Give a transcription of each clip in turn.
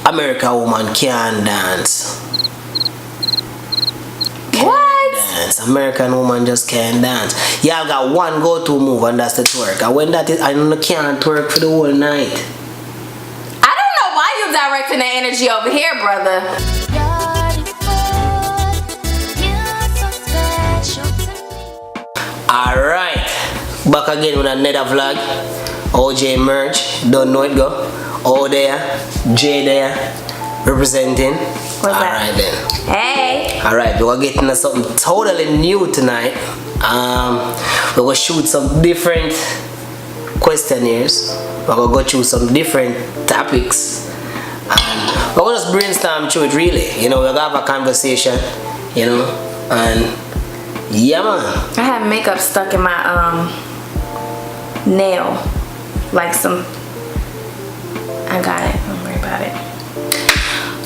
American woman can't dance. American woman just can't dance. Y'all got one go-to move and that's the twerk. And when that is, I know can't twerk for the whole night. I don't know why you're directing the energy over here, brother. Alright, back again with another vlog. ojmerge, don't know it go. O there, J there, representing. Alright then. Hey. Alright, we're getting into something totally new tonight. We're gonna shoot some different questionnaires. We're gonna go through some different topics. And we're gonna just brainstorm through it really. You know, we're gonna have a conversation, you know, and yeah man. I have makeup stuck in my nail. Like some, I got it, don't worry about it.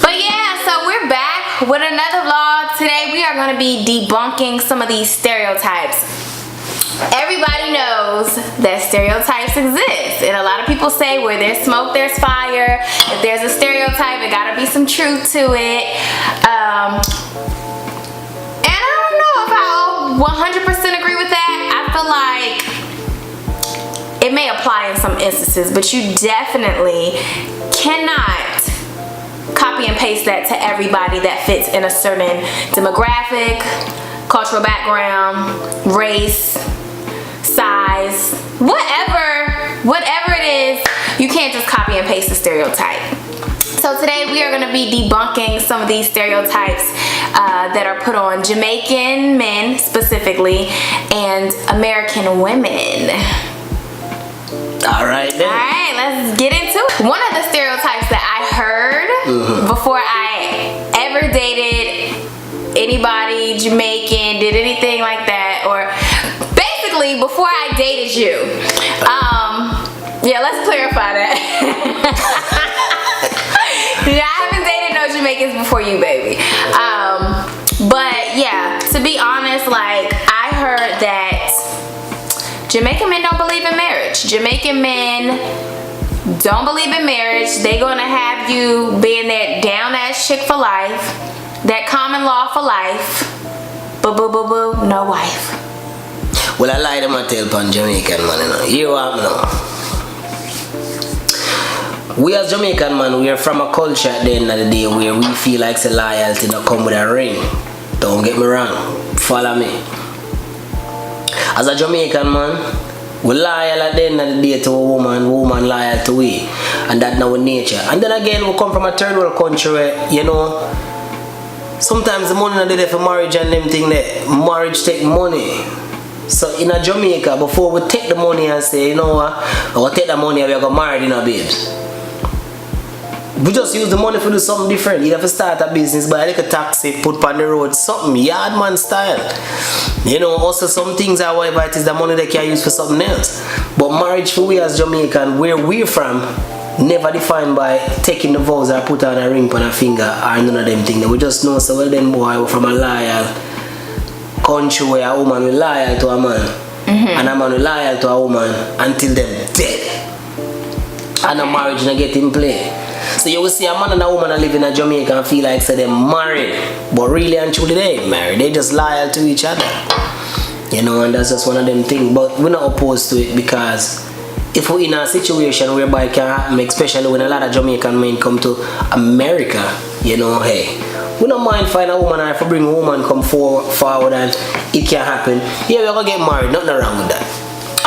But yeah, so we're back with another vlog. Today we are going to be debunking some of these stereotypes. Everybody knows that stereotypes exist, and a lot of people say where there's smoke there's fire. If there's a stereotype, it gotta be some truth to it. And I don't know if I'll 100% agree with that. I feel like it may apply in some instances, but you definitely cannot copy and paste that to everybody that fits in a certain demographic, cultural background, race, size, whatever it is. You can't just copy and paste the stereotype. So today we are going to be debunking some of these stereotypes that are put on Jamaican men specifically and American women. Alright then. Alright, let's get into it. One of the stereotypes that I heard before I ever dated anybody Jamaican, did anything like that, or basically before I dated you. Yeah, let's clarify that. Yeah, I haven't dated no Jamaicans before you, baby. But yeah, to be honest, like I heard that Jamaican men don't believe in marriage. Jamaican men don't believe in marriage. They gonna have you being that down ass chick for life, that common law for life. Boo boo boo boo, no wife. Well, I lie them and tell upon Jamaican man, you know. You have no. We as Jamaican man, we are from a culture at the end of the day where we feel like the loyalty not come with a ring. Don't get me wrong. Follow me. As a Jamaican man, we loyal at the end of the day to a woman loyal to we. And that's our nature. And then again, we come from a third world country where, you know, sometimes the money not there for marriage and them thing that marriage take money. So in a Jamaica, before we take the money and say, you know what, we'll take the money and we're going to marry in our babes. We just use the money for do something different. You have to start a business, buy like a taxi, put on the road, something yard man style. You know, also some things are whatever it is the money they can use for something else. But marriage for we as Jamaican, where we're from, never defined by taking the vows or put on a ring on a finger or none of them things. We just know, so well then boy, we're from a loyal country where a woman will loyal to a man. And a man will loyal to a woman until them dead. And a marriage not get in play. So you will see a man and a woman that live in a Jamaica and feel like say they're married, but really and truly they ain't married. They just loyal to each other. You know, and that's just one of them things. But we're not opposed to it because if we're in a situation whereby it can happen, especially when a lot of Jamaican men come to America, you know, hey, we don't mind find a woman, or if we bring a woman come forward and it can happen. Yeah, we're gonna get married, nothing wrong with that.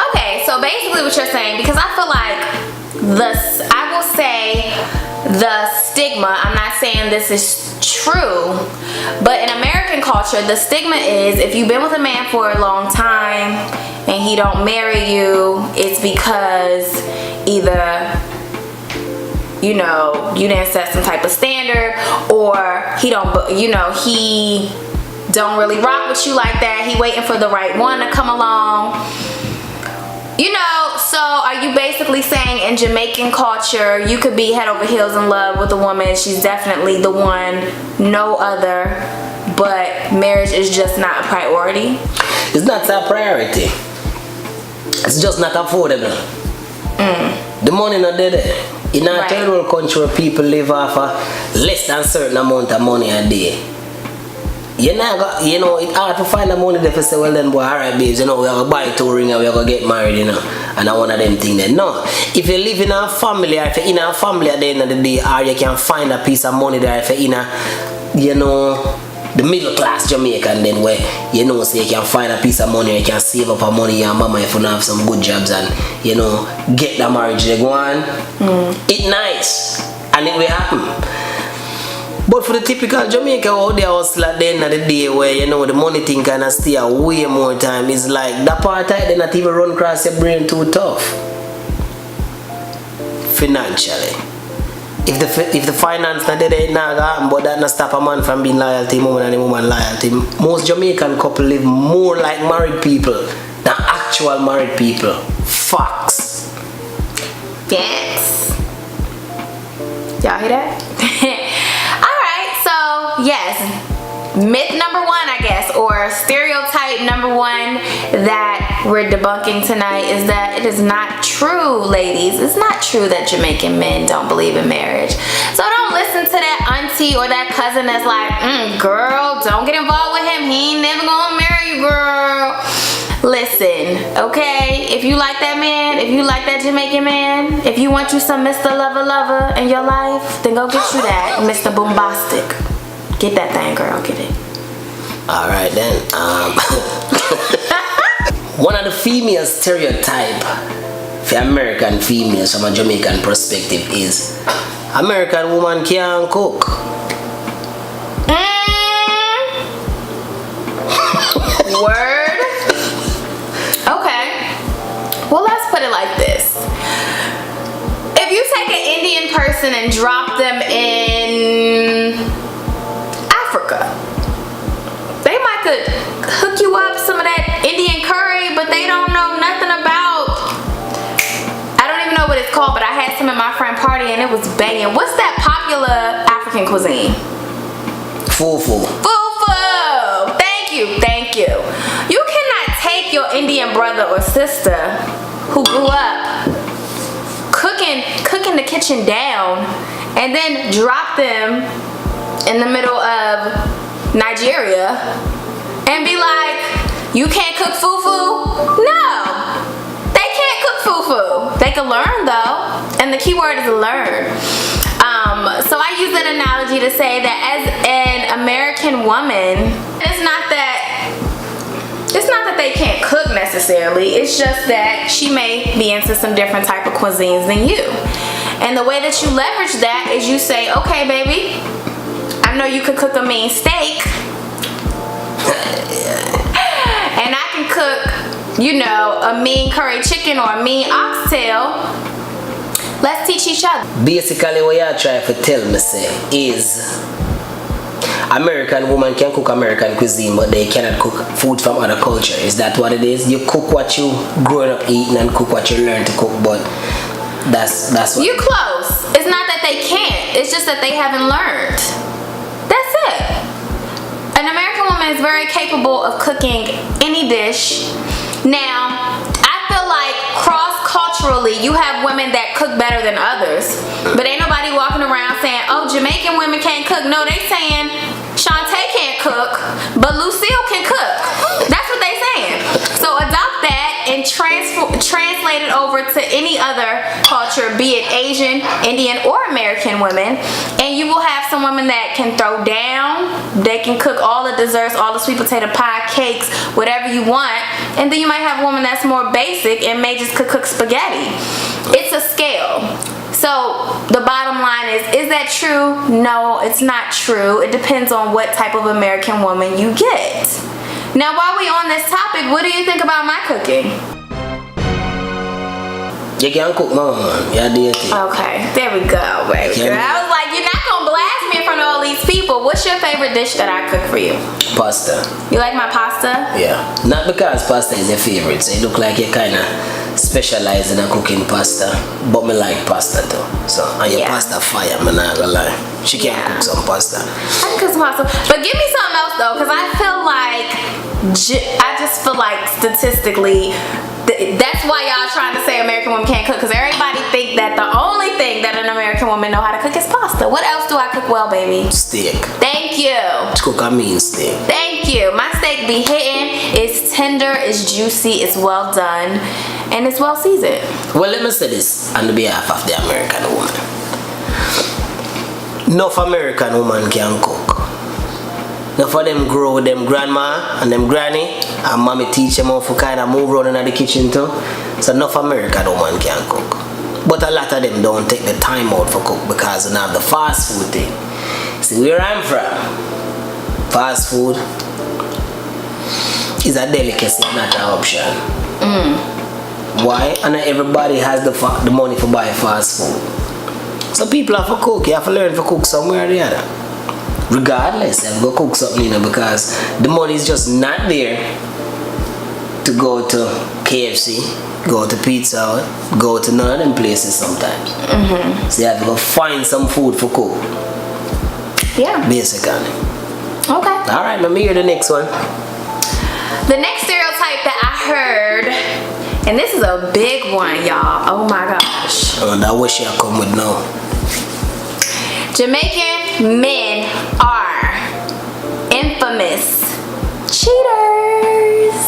Okay, so basically what you're saying, because I feel like I will say the stigma, I'm not saying this is true, but in American culture, the stigma is if you've been with a man for a long time and he don't marry you, it's because either, you know, you didn't set some type of standard, or he don't, you know, he don't really rock with you like that. He waiting for the right one to come along. You know, so are you basically saying in Jamaican culture, you could be head over heels in love with a woman, she's definitely the one, no other, but marriage is just not a priority? It's not a priority. It's just not affordable. The money not there. In a third world country where people live off a less than certain amount of money a day, you know, it's hard to find the money there for say, well then boy, alright babes, you know, we're gonna buy 2 rings and we're gonna get married, you know. And I one of them things then. No. If you live in a family, or if you're in a family at the end of the day, or you can find a piece of money there if you're in a, you know, the middle class Jamaican then where, you know, so you can find a piece of money, you can save up a money, your mama if you have some good jobs and, you know, get the marriage they go on. It's nice. And it will happen. But for the typical Jamaican out there hustle at the end of the day where, you know, the money thing kind of stay way more time, it's like that part of it, they not even run across your brain too tough. Financially. If the finance not there, it not happen, but that not stop a man from being loyal to him woman and the woman loyal to him. Most Jamaican couple live more like married people than actual married people. Facts. Yes. Y'all hear that? Yes, myth number 1, I guess, or stereotype number 1 that we're debunking tonight is that it is not true, ladies. It's not true that Jamaican men don't believe in marriage. So don't listen to that auntie or that cousin that's like, girl, don't get involved with him. He ain't never gonna marry you, girl. Listen, okay? If you like that man, if you like that Jamaican man, if you want you some Mr. Lover in your life, then go get you that Mr. Bombastic. Get that thing, girl. Get it. Alright then. One of the female stereotype for American females from a Jamaican perspective is American woman can't cook. Word. Okay. Well, let's put it like this. If you take an Indian person and drop them in Africa, they might could hook you up some of that Indian curry, but they don't know nothing about, I don't even know what it's called, but I had some at my friend party and it was banging. What's that popular African cuisine? Fufu. Fufu. Thank you. You cannot take your Indian brother or sister who grew up cooking the kitchen down and then drop them in the middle of Nigeria and be like, you can't cook fufu? No, they can't cook fufu. They can learn though, and the key word is learn. So I use that analogy to say that as an American woman, it's not that they can't cook necessarily, it's just that she may be into some different type of cuisines than you. And the way that you leverage that is you say, okay baby, I know you can cook a mean steak and I can cook, you know, a mean curry chicken or a mean oxtail. Let's teach each other. Basically what y'all try to tell me say is American woman can cook American cuisine but they cannot cook food from other culture. Is that what it is? You cook what you growing up eating and cook what you learn to cook, but that's what you close. It's not that they can't, it's just that they haven't learned. That's it. An American woman is very capable of cooking any dish. Now, I feel like cross-culturally, you have women that cook better than others. But ain't nobody walking around saying, oh, Jamaican women can't cook. No, they saying, Shantae can't cook, but Lucille can cook. That's what they saying. So adopt that and translate it over to any other culture, be it Asian, Indian, or American women, and you will have some women that can throw down. They can cook all the desserts, all the sweet potato pie, cakes, whatever you want. And then you might have a woman that's more basic and may just cook spaghetti. It's a scale. So the bottom line is that true? No, it's not true. It depends on what type of American woman you get. Now, while we on this topic, what do you think about my cooking? You can cook, mama. Yeah, okay, there we go, baby. I was like, you're not gonna blast me in front of all these people. What's your favorite dish that I cook for you? Pasta. You like my pasta? Yeah. Not because pasta is your favorite, so it look like you kind of specialize in cooking pasta, but me like pasta too. So, and your pasta fire, I'm not gonna lie. She can cook some pasta. I can cook some pasta. But give me something else though, because I just feel like statistically, That's why y'all trying to say American women can't cook, because everybody think that the only thing that an American woman know how to cook is pasta. What else do I cook well, baby? Steak. Thank you. Cook, I mean steak. Thank you. My steak be hitting. It's tender, it's juicy, it's well done, and it's well seasoned. Well, let me say this on the behalf of the American woman. Enough American woman can cook. Enough of them grow with them grandma and them granny, and mommy teach them how to kind of move around in the kitchen too. So enough American woman can cook. But a lot of them don't take the time out for cook because they have the fast food thing. See, where I'm from, fast food is a delicacy, not an option. Why? And not everybody has the money to buy fast food. So people have to cook. You have to learn to cook somewhere or the other. Regardless, you have to go cook something, because the money is just not there to go to KFC, go to Pizza Hut, go to none of them places sometimes. So you have to go find some food for cook. Yeah. Basically. Okay. Alright, let me hear the next one. The next stereotype that I heard, and this is a big one, y'all. Oh my gosh. And I wish I come with no. Jamaican men are infamous cheaters.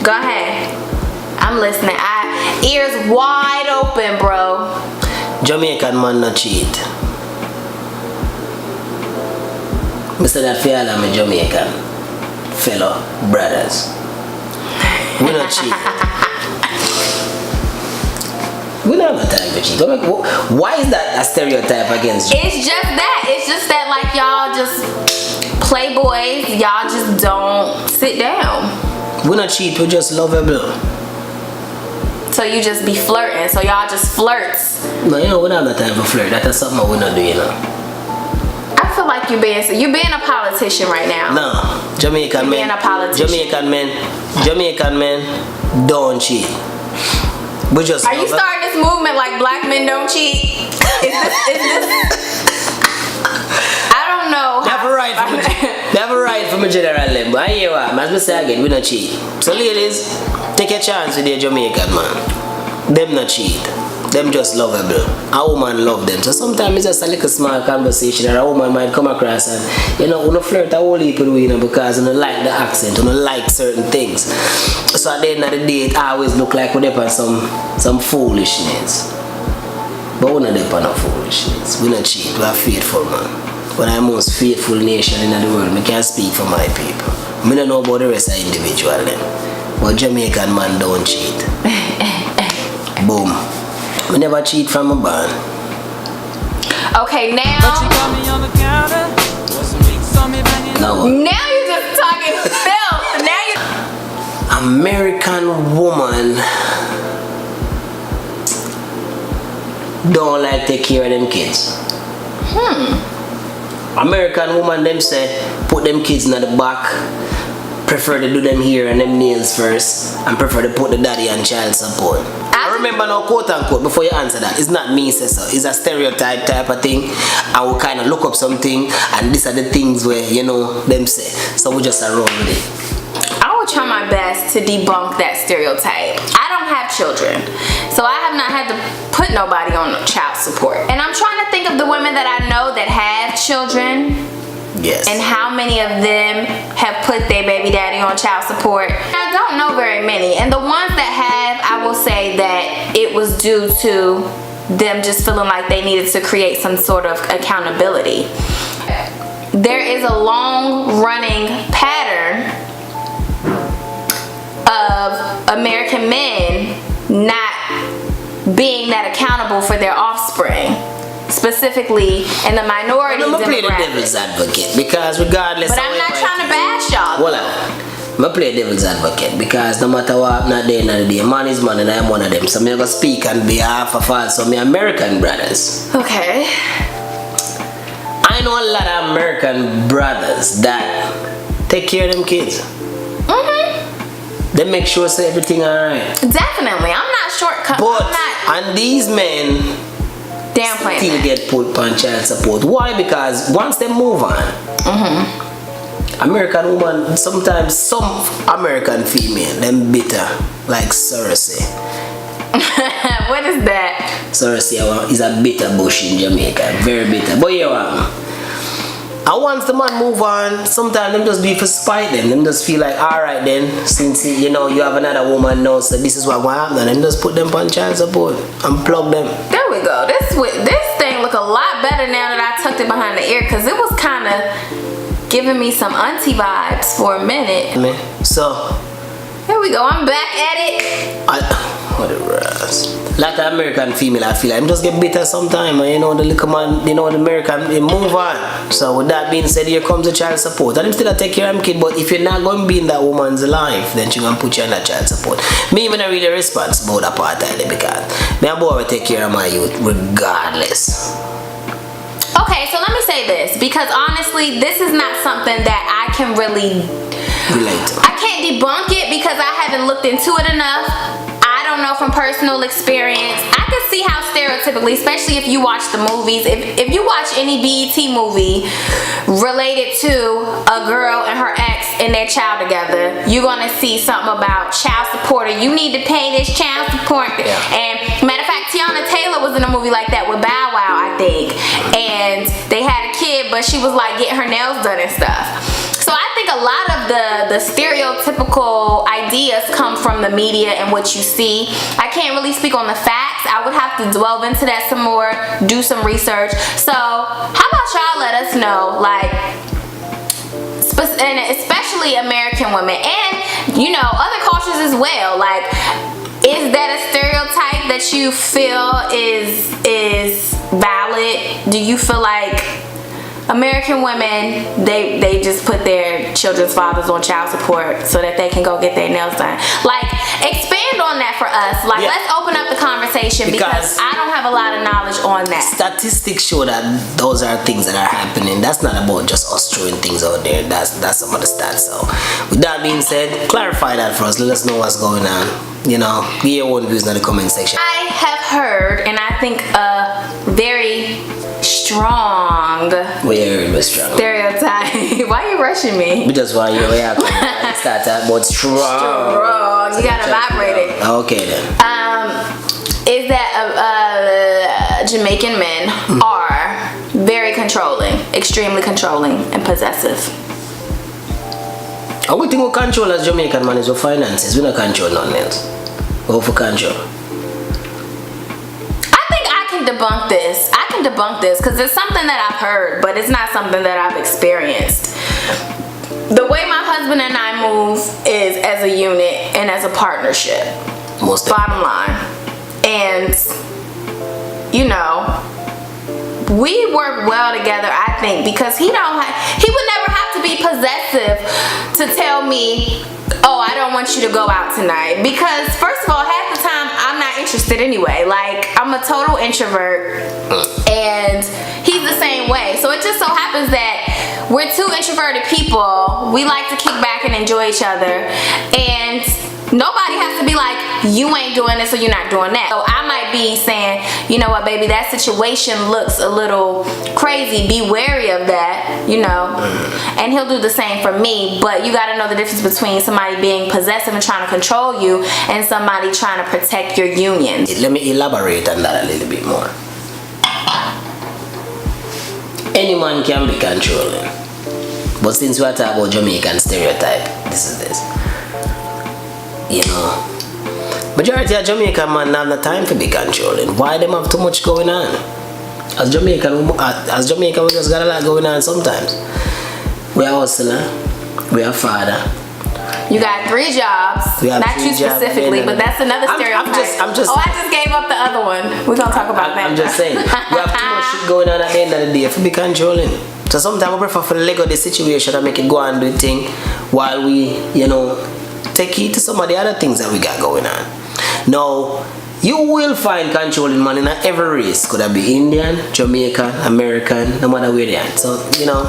Go ahead. I'm listening. Ears wide open, bro. Jamaican man not cheat. Mr. that feel I'm a Jamaican fellow brothers. We not cheat. We don't have a time to cheat. Why is that a stereotype against you? It's just that. It's just that, like, y'all just playboys. Y'all just don't sit down. We not cheat. We just lovable. So you just be flirting. So y'all just flirts. No, we don't have the time for flirt. That's something we not do, I feel like you're being a politician right now. No, Jamaican men. Being a politician. Jamaican men don't cheat. We just. Are you starting this movement like black men don't cheat? Is this? I don't know. Never right from a general level. I hear what, as I say again, we not cheat. So ladies, take a chance with your Jamaican man. Them not cheat. Them just lovable. A woman love them. So sometimes it's just a little small conversation that a woman might come across and you don't flirt a whole heap with you, because you don't like the accent, you don't like certain things. So at the end of the day, it always look like we're on some foolishness. But we're not on no foolishness. We not cheat. We are faithful, man. We're the most faithful nation in the world. I can't speak for my people. I don't know about the rest of the individual then. But Jamaican man don't cheat. Boom. We never cheat from a band. Okay, now you're just talking filth. Now you American woman don't like take care of them kids. American woman them say put them kids in the back, prefer to do them hair and them nails first, and prefer to put the daddy on child support. I remember now, quote unquote, before you answer that, it's not me say so, it's a stereotype type of thing. I will kind of look up something and these are the things where them say, so we just roll with it. I will try my best to debunk that stereotype. I don't have children, so I have not had to put nobody on child support. And I'm trying to think of the women that I know that have children. Yes. And how many of them have put their baby daddy on child support? I don't know very many. And the ones that have, I will say that it was due to them just feeling like they needed to create some sort of accountability. There is a long-running pattern of American men not being that accountable for their offspring. Specifically in the minority demographic. I'm play the devil's advocate because regardless. But I'm not trying to bash y'all. Well, I'm play devil's advocate because no matter what, I'm not there in the day. Man is man and I'm one of them. So I'm going to speak on behalf of also my American brothers. Okay. I know a lot of American brothers that take care of them kids. They make sure so everything alright. Definitely. I'm not shortcut. But and these men still get put on child support. Why? Because once they move on, American woman, sometimes some American female, them bitter, like Cersei. What is that? Cersei is a bitter bush in Jamaica, very bitter. But yeah, and once the man move on, sometimes them just be for spite them just feel like, alright then, since you know you have another woman now, so this is what will happen, and them just put them on child support and plug them. There we go. This thing look a lot better now that I tucked it behind the ear, because it was kind of giving me some auntie vibes for a minute. So here we go. I'm back at it. Whatever else. Like the American female, I feel like I'm just get bitter sometime, and you know the little man, you know the American, they move on. So with that being said, here comes the child support, and I'm still take care of them kid. But if you're not going to be in that woman's life, then she gonna put you on that child support. Me even not really responsible about that part of it, because me and boy will take care of my youth regardless. Okay, so let me say this, because honestly, this is not something that I can really relate to. I can't debunk it because I haven't looked into it enough. I don't know from personal experience. I can see how stereotypically, especially if you watch the movies, if you watch any BET movie related to a girl and her ex and their child together, you're gonna see something about child support, or you need to pay this child support. Yeah. And matter of fact, Tiana Taylor was in a movie like that with Bow Wow, I think, and they had a kid, but she was like getting her nails done and stuff. So I think a lot of the stereotypical ideas come from the media and what you see. I can't really speak on the facts. I would have to delve into that some more, do some research. So how about y'all let us know, like, and especially American women, and you know other cultures as well, like, is that a stereotype that you feel is valid? Do you feel like American women, they just put their children's fathers on child support so that they can go get their nails done? Like, expand on that for us. Like, let's open up the conversation, because I don't have a lot of knowledge on that. Statistics show that those are things that are happening. That's not about just us throwing things out there. That's some of the stats. So with that being said, clarify that for us. Let us know what's going on. You know, give your own views in the comment section. I have heard, and I think a very strong stereotype. Why are you rushing me? Because why you start that about strong. You gotta vibrate it. Okay then. Is that Jamaican men are very controlling, extremely controlling, and possessive. We think we control as Jamaican man is our finances. We don't control nothing else. We for control. I can debunk this. I can debunk this because it's something that I've heard, but it's not something that I've experienced. The way my husband and I move is as a unit and as a partnership. Bottom line. And you know, we work well together, I think, because he would never have to be possessive to tell me, oh, I don't want you to go out tonight, because first of all, half the time I'm not interested anyway. Like, I'm a total introvert and he's the same way. So it just so happens that we're two introverted people. We like to kick back and enjoy each other, and nobody has to be like, you ain't doing this or you're not doing that. So I might be saying, you know what, baby, that situation looks a little crazy. Be wary of that, you know. And he'll do the same for me. But you got to know the difference between somebody being possessive and trying to control you and somebody trying to protect your union. Let me elaborate on that a little bit more. Any man can be controlling. But since we are talking about Jamaican stereotype, this is this. You know, majority of Jamaican man have no time to be controlling. Why them have too much going on? As Jamaican, we just got a lot going on sometimes. We are hustler, we are father. You got 3 jobs. Not you specifically, but that's another stereotype. I just gave up the other one. We're gonna talk about that. I'm just saying, we have too much shit going on at the end of the day for be controlling. So sometimes we prefer to let go of the situation and make it go and do the thing while we, you know, take heed to some of the other things that we got going on. Now, you will find controlling man in every race. Could that be Indian, Jamaican, American, no matter where they are. So, you know,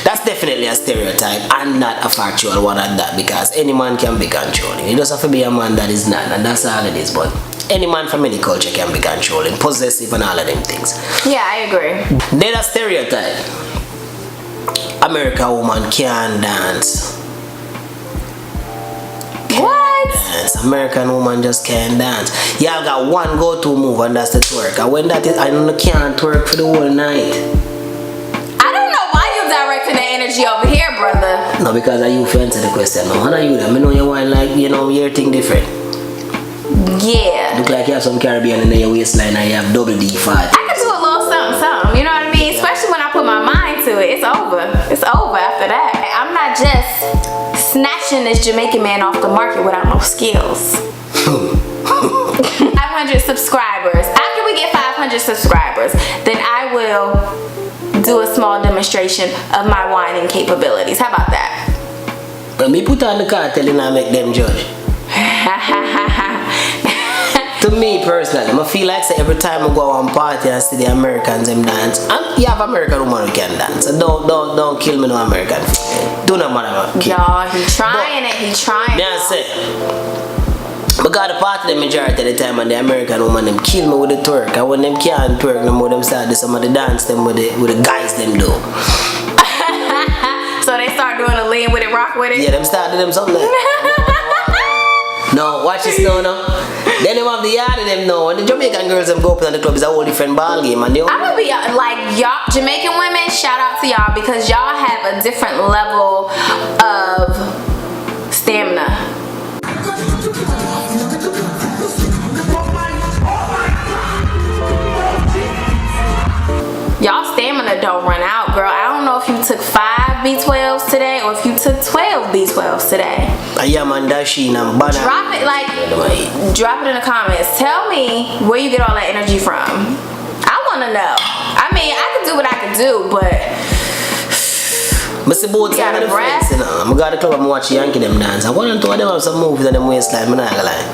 that's definitely a stereotype and not a factual one at that, because any man can be controlling. You just have to be a man that is not, and that's all it is. But any man from any culture can be controlling, possessive, and all of them things. Yeah, I agree. Then a stereotype. American woman can't dance. What? Dance. American woman just can't dance. Y'all got one go-to move and that's the twerk. And when that is, I know can't twerk for the whole night. I don't know why you're directing the energy over here, brother. No, because I you answer the question. No, how are you? I know you want like, you know, your thing different. Yeah. Look like you have some Caribbean in your waistline and you have double D fat. I could do a little something, you know what I mean? Especially when I put my mind to it. It's over. It's over after that. I'm not just snatching this Jamaican man off the market without no skills. 500 subscribers. After we get 500 subscribers, then I will do a small demonstration of my whining capabilities. How about that? Let me put on the cartel and I make them judge. To me personally, I feel like say every time I go on party and see the Americans them dance, and you have American woman who can dance. So don't kill me no American. Do not matter. Y'all, he trying it. He trying. Me I say, I got a party the majority of the time and the American woman them kill me with the twerk. And when them can't twerk no more, them start do some of the dance them with the guys them do. So they start doing a lean with it, rock with it? Yeah, them start doing them something like No, watch this now. Then they have the yard of them now. And the Jamaican girls them go up on the club is a whole different ball game. And I'm gonna be like, y'all Jamaican women, shout out to y'all because y'all have a different level of stamina. Y'all stamina don't run out, girl. I don't know if you took 5 B12s today or if you took 12 B12s today. Yeah, man, Dasheen and Banana. Drop it, drop it in the comments. Tell me where you get all that energy from. I want to know. I mean, I could do what I could do, but I see both sides of the fence, you know. I got the club and watch Yankee them dance. I want to them have some moves on them waistline, I'm not gonna lie.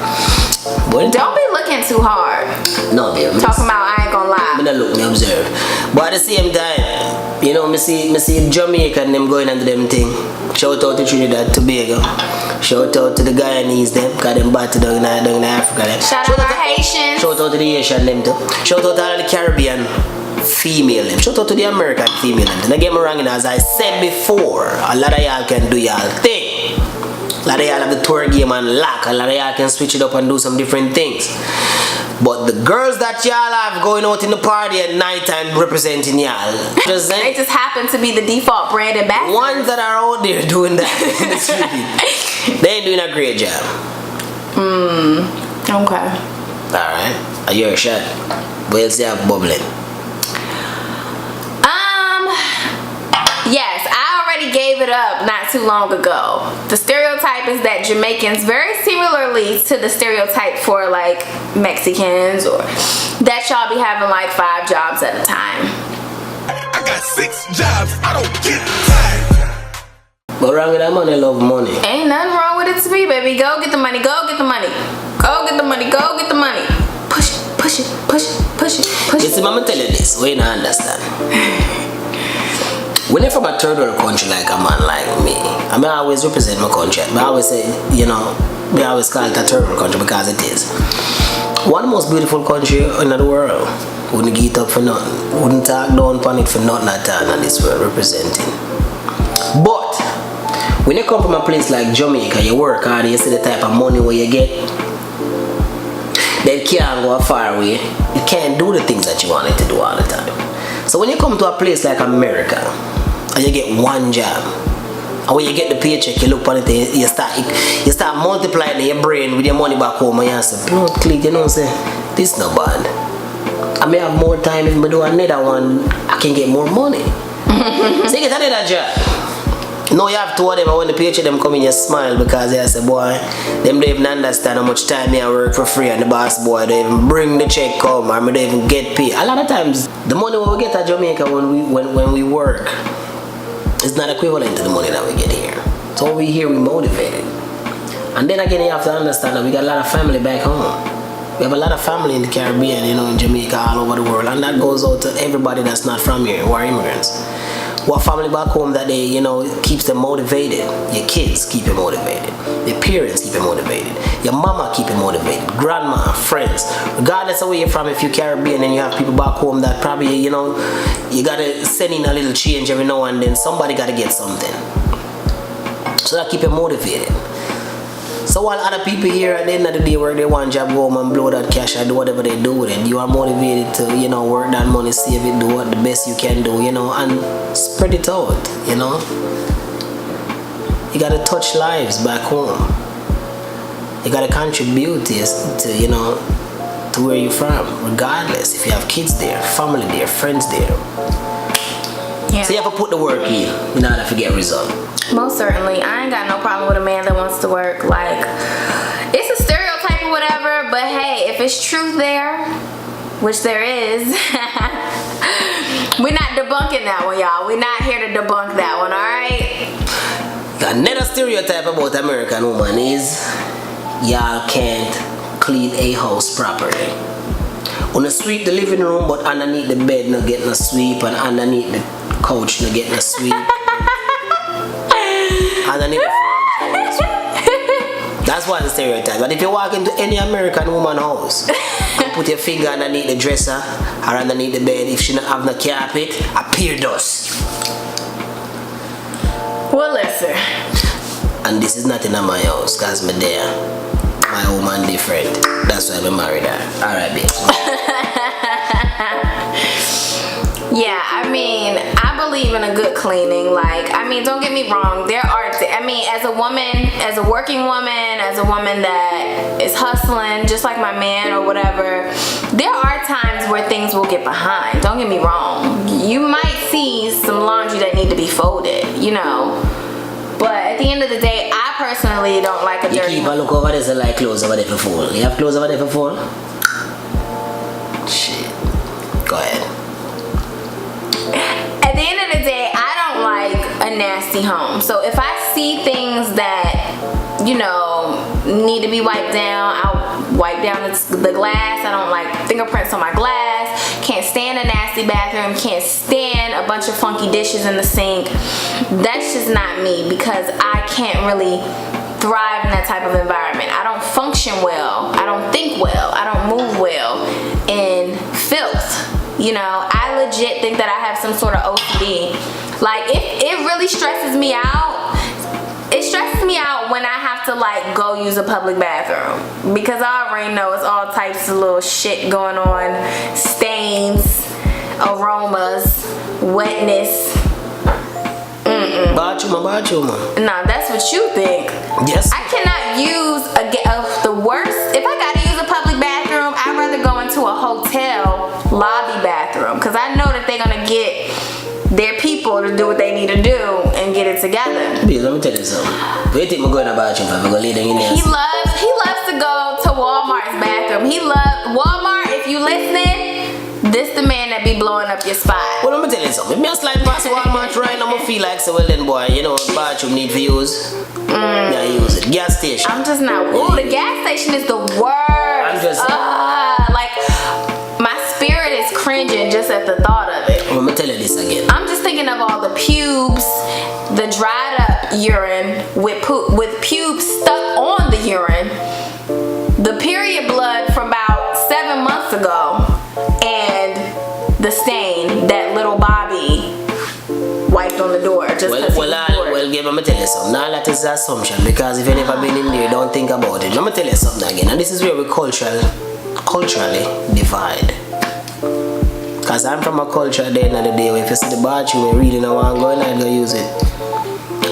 But don't be looking too hard. No, babe. Talking about I ain't gonna lie. I don't look, me observe. But at the same time, you know, me see Jamaican them going into them thing. Shout out to Trinidad, Tobago. Shout out to the Guyanese them, cause them bad to down in Africa them. Shout out to Haitians. Shout out to the Haitian them too. Shout out to all the Caribbean female them. Shout out to the American female them. Don't get me wrong, as I said before, a lot of y'all can do y'all thing. A lot of y'all have the tour game and lock. A lot of y'all can switch it up and do some different things. But the girls that y'all have going out in the party at night and representing y'all, they just happen to be the default brand ambassadors. Ones that are out there doing that in the street, they ain't doing a great job. Okay. Alright. You're a shot. What else you have bubbling? Yes, I already gave it up not too long ago. The stereotype is that Jamaicans, very similarly to the stereotype for like Mexicans, or that y'all be having like 5 jobs at a time. I got 6 jobs, I don't get tired. But wrong with that money, love money. Ain't nothing wrong with it to me, baby. Go get the money, go get the money. Go get the money, go get the money. Push it, push it, push it, push it, push it. You see, Mama tell you this, we don't understand. When you're from a third world country like a man like me, I mean, I always represent my country. I always say, you know, I always call it a third world country because it is. One of the most beautiful country in the world. Wouldn't get up for nothing. Wouldn't talk down on it for nothing at all in this world representing. But when you come from a place like Jamaica, you work hard, you see the type of money where you get, they can't go far away. You can't do the things that you wanted to do all the time. So when you come to a place like America, and you get one job, and when you get the paycheck, you look on it, you start multiplying your brain with your money back home, and you say, click, you know what I'm saying? This is not bad. I may have more time if I do another one, I can get more money. So you get another job. No, you have 2 of them, and when the paycheck them come in, you smile because they say, boy, them don't even understand how much time I work for free, and the boss boy don't even bring the check come, or I don't even get paid. A lot of times, the money we get at Jamaica when we work is not equivalent to the money that we get here. So when we here, we motivated. And then again, you have to understand that we got a lot of family back home. We have a lot of family in the Caribbean, you know, in Jamaica, all over the world, and that goes out to everybody that's not from here, who are immigrants. what family back home that they, you know, keeps them motivated. Your kids keep you motivated. Your parents keep you motivated. Your mama keep you motivated. Grandma, friends. Regardless of where you're from, if you're Caribbean and you have people back home that probably, you know, you gotta send in a little change every now and then. Somebody gotta get something. So that keep you motivated. So while other people here at the end of the day work their one job, go home and blow that cash and do whatever they do with it, you are motivated to, you know, work that money, save it, do what the best you can do, you know, and spread it out, you know. You gotta touch lives back home. You gotta contribute to, you know, to where you're from, regardless if you have kids there, family there, friends there. Yeah. So you have to put the work in order to get result. Most certainly. I ain't got no problem with a man that wants to work. Like, it's a stereotype or whatever, but hey, if it's truth there, which there is, we're not debunking that one, y'all. We're not here to debunk that one, alright? Another stereotype about American woman is y'all can't clean a house properly. Wanna sweep the living room, but underneath the bed no get no sweep, and underneath the couch no get no sweep. Underneath the that's one stereotype. But if you walk into any American woman house and put your finger underneath the dresser or underneath the bed, if she not have no carpet, appear dust. Well, listen. And this is not in my house, cause me there. My woman different. That's why I married her. Alright, babe. Yeah, I mean, I believe in a good cleaning. Like, I mean, don't get me wrong. There are, I mean, as a woman, as a working woman, as a woman that is hustling, just like my man or whatever, there are times where things will get behind. Don't get me wrong. You might see some laundry that need to be folded, you know. But at the end of the day, I personally don't like a dirty. You keep a look over there, so like clothes over there for fold. You have clothes over there for fold? Shit. Go ahead. At the end of the day, I don't like a nasty home. So if I see things that, you know, need to be wiped down, I'll wipe down the glass. I don't like fingerprints on my glass. Can't stand a nasty bathroom. Can't stand a bunch of funky dishes in the sink. That's just not me, because I can't really thrive in that type of environment. I don't function well. I don't think well. I don't move well in filth. You know, I legit think that I have some sort of OCD. Like, it really stresses me out. It stresses me out when I have to, like, go use a public bathroom, because I already know it's all types of little shit going on. Stains, aromas, wetness. Bathroom. Nah, that's what you think. Yes. I cannot use the worst. If I gotta use a public bathroom, I'd rather go into a hotel lobby bathroom, because I know that they're gonna get their people to do what they need to do and get it together. Babe, let me tell you something. Where do you think I'm going to the bathroom? I'm going to lay down in there. He loves to go to Walmart's bathroom. Walmart, if you listening, this the man that be blowing up your spot. Well, let me tell you something. If me a slide past Walmart right now, I'm feel like, so well then, boy, you know, bathroom need for use. Yeah, use it. Gas station. I'm just not. Ooh, the gas station is the worst. I'm just. Like, my spirit is cringing just at the thought of it. Let me tell you this again. I'm just thinking of all the pubes, the dried up urine with pubes stuck on the urine, the period blood from about 7 months ago, and the stain that little Bobby wiped on the door. Just well, Gabe, let me tell you something. Now that is an assumption, because if you've never been in there, don't think about it. Let me tell you something again, and this is where we culturally divide. Because I'm from a culture at the end of the day where if you see the bathroom, you really don't want to go in and go use it.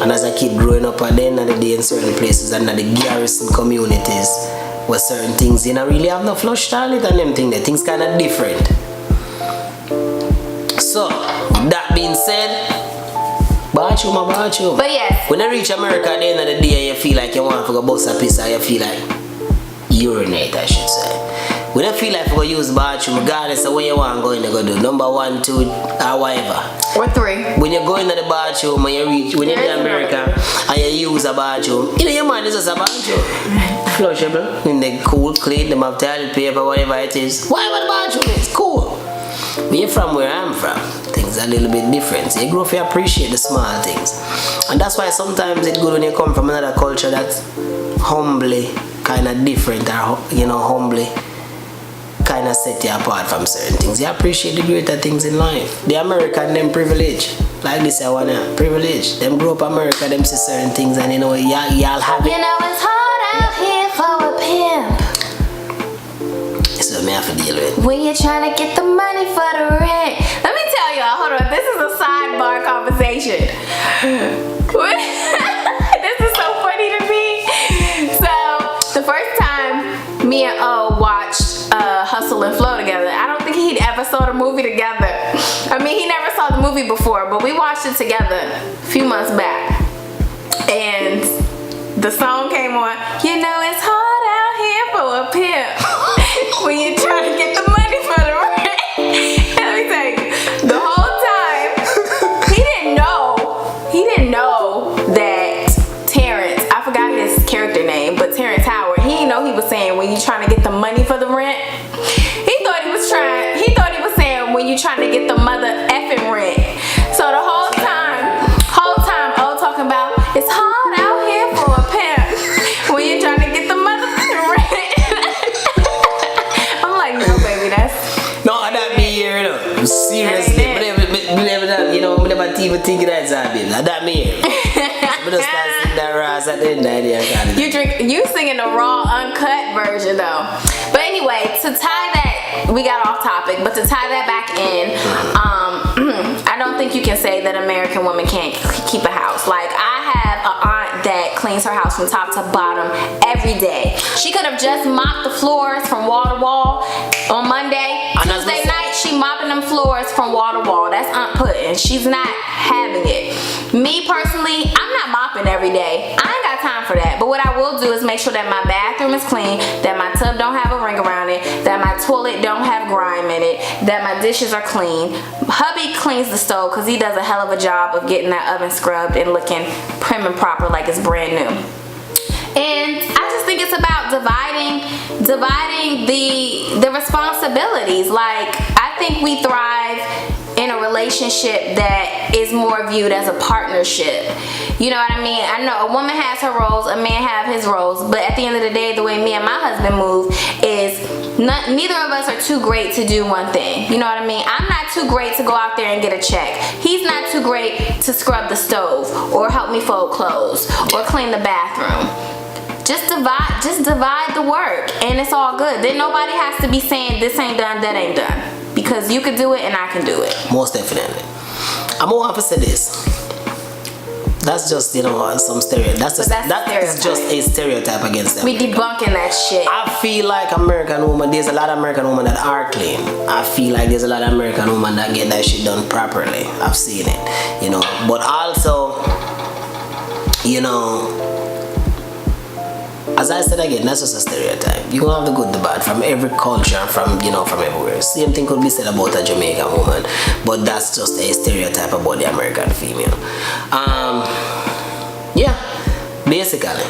And as a kid growing up at the end of the day in certain places and in the garrison communities where certain things, you know, really have no flush toilet and them things, the things kind of different. So, that being said, bathroom. But yes. When I reach America at the end of the day, you feel like you want to go bust a piss, or you feel like urinate, I should say. When I feel like we use the bathroom, regardless of where you want to go in, you go do number 1, 2, or whatever. Or 3. When you go into the bathroom, when you're in America and you use a bathroom, you know your mind is just a bathroom. Flushable, in the cool, clean, them have toilet paper, whatever it is. Whatever the bathroom is, cool. When you're from where I'm from, things are a little bit different. So you grow to appreciate the small things. And that's why sometimes it's good when you come from another culture that's humbly kind of different, or humbly kind of set you apart from certain things. You appreciate the greater things in life. The American, them privilege. Like this, I wanna privilege. Them grow up America, them see certain things, and y'all have it. It's hard out here for a pimp. So me have to deal with. When you're trying to get the money for the rent. Let me tell y'all, hold on, this is a sidebar conversation. This is so funny to me. So, the first time me and O watched Hustle and Flow together, I don't think he'd ever saw the movie together. I mean, he never saw the movie before, but we watched it together a few months back. And the song came on, it's hard out here for a pimp. When you're trying to get the money for the rent. Let me tell you, the whole time, he didn't know that Terrence, I forgot his character name, but Terrence Howard, he didn't know he was saying when you're trying to get the money for the rent. He thought he was saying when you're trying to get the mother effing rent. So the whole time, oh, talking about, it's hard out here for a pimp when you're trying to get the mother rent. I'm like, no, baby, that's... No, that be here, seriously. But never even think that's happening. That me here. But just start singing that Raz at the end of the day. You singing the raw, uncut version, though. But anyway, to tie that, we got off topic, but to tie that back in, I don't think you can say that American women can't keep a house. Like, I have an aunt that cleans her house from top to bottom every day. She could have just mopped the floors from wall to wall on Monday. Tuesday night, she mopping them floors from wall to wall. That's Aunt Puddin'. She's not having it. Me personally, I'm not mopping every day. I ain't got time for that. But what I will do is make sure that my bathroom is clean, that my tub don't have a ring around it, that my toilet don't have grime in it, that my dishes are clean. Hubby cleans the stove because he does a hell of a job of getting that oven scrubbed and looking prim and proper like it's brand new. And I just think it's about dividing the responsibilities. Like, I think we thrive in a relationship that is more viewed as a partnership. You know what I mean? I know a woman has her roles, a man have his roles, but at the end of the day, the way me and my husband move is neither of us are too great to do one thing. You know what I mean? I'm not too great to go out there and get a check. He's not too great to scrub the stove or help me fold clothes or clean the bathroom. Just divide the work, and it's all good. Then nobody has to be saying this ain't done, that ain't done, because you can do it and I can do it. Most definitely. I'm gonna have to say this. That's just some stereotype. That is just a stereotype against them. We debunking that shit. I feel like American women. There's a lot of American women that are clean. I feel like there's a lot of American women that get that shit done properly. I've seen it. But also, as I said again, that's just a stereotype. You're gonna have the good, the bad from every culture, from everywhere. Same thing could be said about a Jamaican woman, but that's just a stereotype about the American female. Yeah, basically.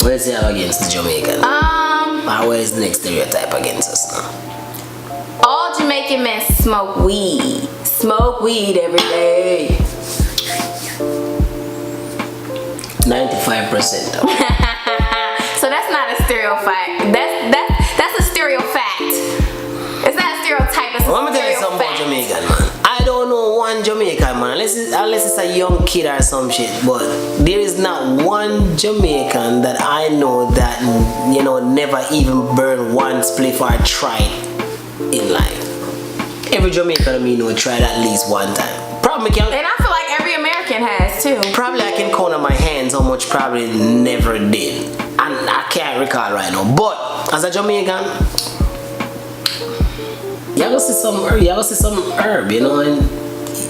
What is it against the Jamaican? What is the next stereotype against us now? All Jamaican men smoke weed. Smoke weed every day. 95% though. So that's not a stereotype. That's a stereofact. It's not a stereotype. It's a Let me tell you something about Jamaican, man. I don't know one Jamaican, man, unless it's a young kid or some shit. But there is not one Jamaican that I know that never even burned one spliff or tried in life. Every Jamaican I know tried at least one time. And I feel like every American has too. Probably I can count on my hands how much probably never did. And I can't recall right now. But as a Jamaican, you ever see some herb, and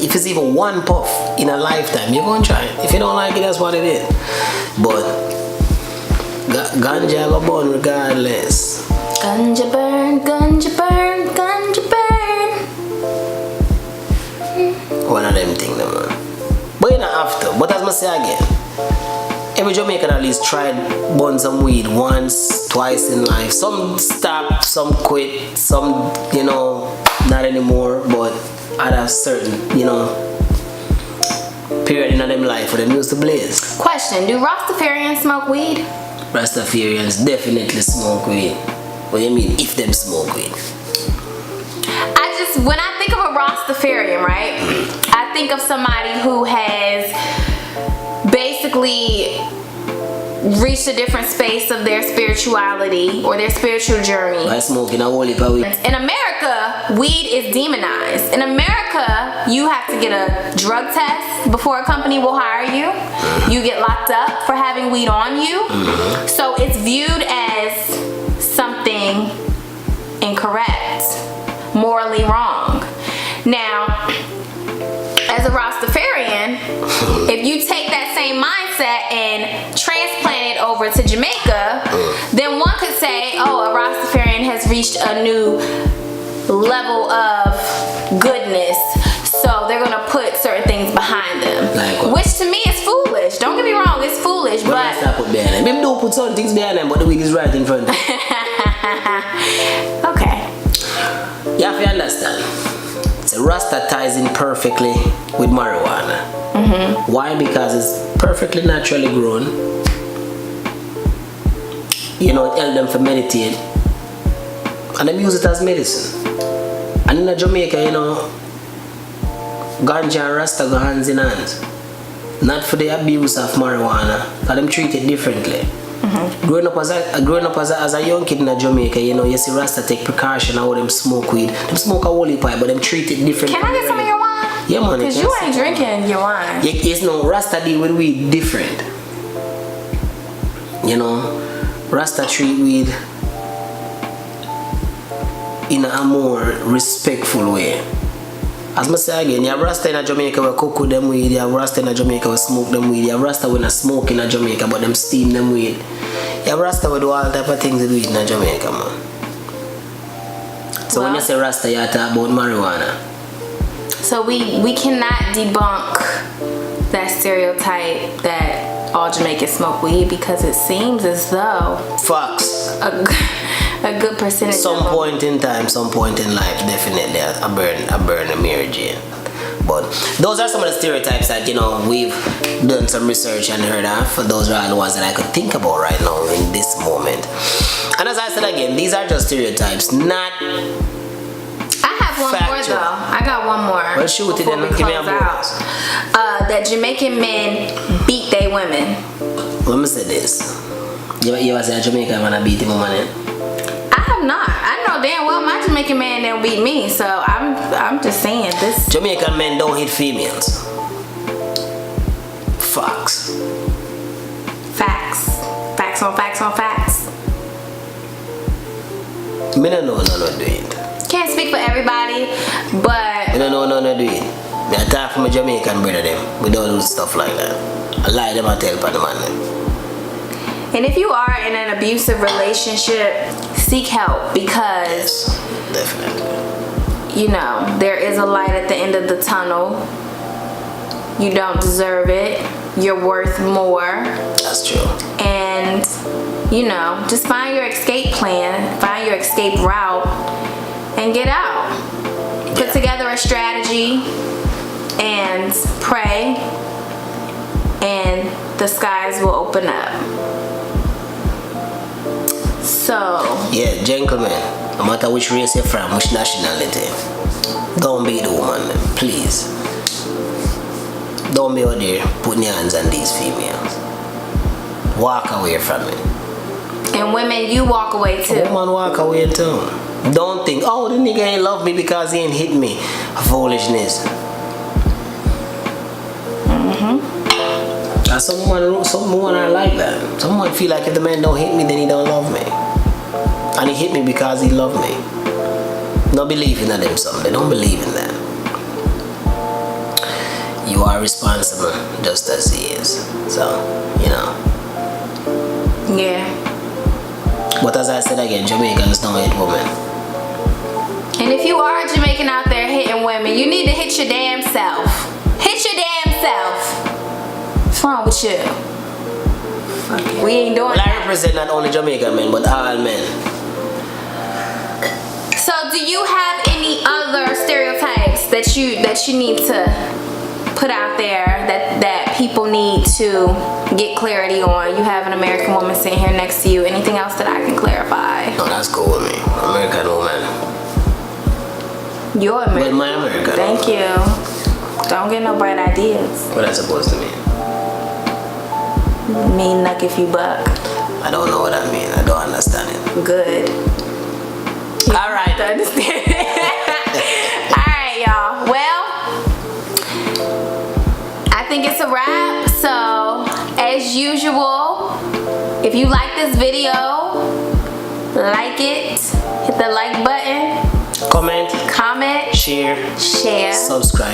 if it's even one puff in a lifetime, you're gonna try it. If you don't like it, that's what it is. But ganja go burn regardless. Ganja burn, ganja burn, ganja burn. One of them things, man. But you don't have to. But as I say again, every Jamaican at least tried burn some weed once, twice in life. Some stop, some quit, some, Not anymore, but at a certain, period in them life where they used to blaze. Question, do Rastafarians smoke weed? Rastafarians definitely smoke weed. What do you mean, if them smoke weed? When I think of a Rastafarian, right, I think of somebody who has basically reached a different space of their spirituality or their spiritual journey. By smoking a whole heap of weed. In America, weed is demonized. In America, you have to get a drug test before a company will hire you. You get locked up for having weed on you. So it's viewed as something incorrect, morally wrong. Now, as a Rastafarian, if you take that same mindset and transplant it over to Jamaica, then one could say, oh, a Rastafarian has reached a new level of goodness, so they're gonna put certain things behind them. Like which to me is foolish. Don't get me wrong, it's foolish, but put behind them. People do put certain things behind them, but the weed is right in front of them. okay. You have to understand. It's Rasta ties in perfectly with marijuana. Why? Because it's perfectly naturally grown. It helps them to meditate. And they use it as medicine. And in Jamaica, ganja and Rasta go hands in hands. Not for the abuse of marijuana, but them treat it differently. Growing up as a young kid in Jamaica, you see Rasta take precaution how them smoke weed. Them smoke a whole heap, but them treat it differently. Can I get some of your wine? Yeah, man. Because you ain't drinking your wine. Yes, no, Rasta deal with weed different. Rasta treat weed in a more respectful way. As I say again, you have Rasta in Jamaica where cook them weed, you have Rasta in Jamaica where smoke them weed, you have Rasta when I smoke in Jamaica but them steam them weed. You have Rasta where do all type of things with weed in Jamaica, man. So when you say Rasta, you talk about marijuana. So we cannot debunk that stereotype that all Jamaicans smoke weed, because it seems as though facts. A good percentage. Some point in time, some point in life, definitely I burn a Mary Jane. But those are some of the stereotypes that we've done some research and heard of. Those are all the ones that I could think about right now in this moment. And as I said again, these are just stereotypes, not. I have one more though. I got one more. Well, shoot it and give me a bonus. That Jamaican men beat they women. Let me say this. You ever say a Jamaican man beat him woman? Not. I know damn well my Jamaican man don't beat me, so I'm just saying this. Jamaican men don't hit females. Facts. Facts on facts on facts. Me no know do it. Can't speak for everybody, but Me no know do it. Me I talk from a Jamaican brother them. We don't do stuff like that. I lie them and tell for the man. And if you are in an abusive relationship, seek help, because definitely, there is a light at the end of the tunnel. You don't deserve it. You're worth more. That's true. And just find your escape plan, find your escape route, and get out. Put together a strategy and pray, and the skies will open up. So yeah, gentlemen, no matter which race you're from, which nationality, don't be the woman, please. Don't be out there putting your hands on these females. Walk away from it. And women, you walk away too. Woman, walk away too. Don't think, oh, the nigga ain't love me because he ain't hit me. Foolishness. Someone are like that. Someone feel like if the man don't hit me, then he don't love me. And he hit me because he loved me. Don't believe in them something. They don't believe in that. You are responsible just as he is. So, Yeah. But as I said again, Jamaicans don't hit women. And if you are a Jamaican out there hitting women, you need to hit your damn self. Hit your damn self. What's wrong with you? We ain't doing that. I represent not only Jamaican men, but all men. So So do you have any other stereotypes that you need to put out there that people need to get clarity on? You have an American woman sitting here next to you. Anything else that I can clarify? No, that's cool with me. American woman. You're American. With my American. Thank you. Don't get no bright ideas. What that's supposed to mean? Mean nuck if you buck. I don't know what that means. I don't understand it. Good. All right. I understand it. All right, y'all. Well, I think it's a wrap. So, as usual, if you like this video, like it, hit the like button, comment, share, subscribe,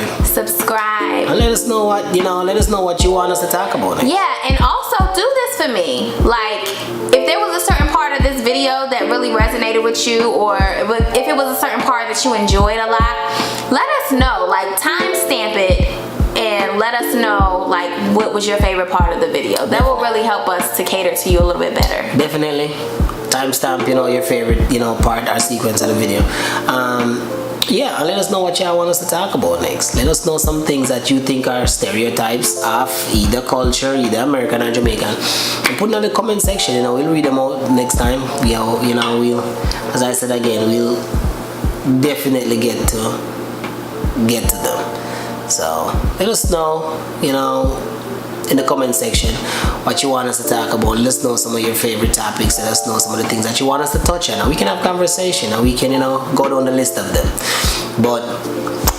and let us know what you want us to talk about next. Yeah, and also do this for me. Like, if there was a certain part of this video that really resonated with you, or if it was a certain part that you enjoyed a lot, let us know. Like, timestamp it and let us know, like, what was your favorite part of the video. That will really help us to cater to you a little bit better. Definitely. Timestamp, your favorite, part or sequence of the video. Yeah, and let us know what y'all want us to talk about next. Let us know some things that you think are stereotypes of either culture, either American or Jamaican. And put them in the comment section. We'll read them out next time. We'll, as I said again, we'll definitely get to them. So let us know, in the comment section what you want us to talk about. Let us know some of your favorite topics. Let us know some of the things that you want us to touch on, and we can have conversation, and we can go down the list of them. But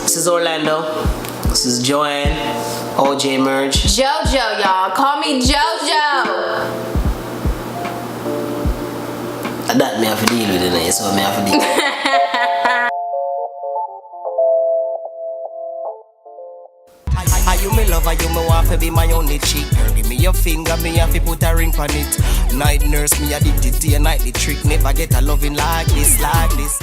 this is Orlando, this is Joanne, ojmerge, JoJo, y'all. Call me JoJo. That me have to deal with it, so me have to deal with it. You me lover, you me want to be my only cheek. Girl, give me your finger, me have to put a ring on it. Night nurse, me addicted to your nightly trick. Never get a loving like this, like this.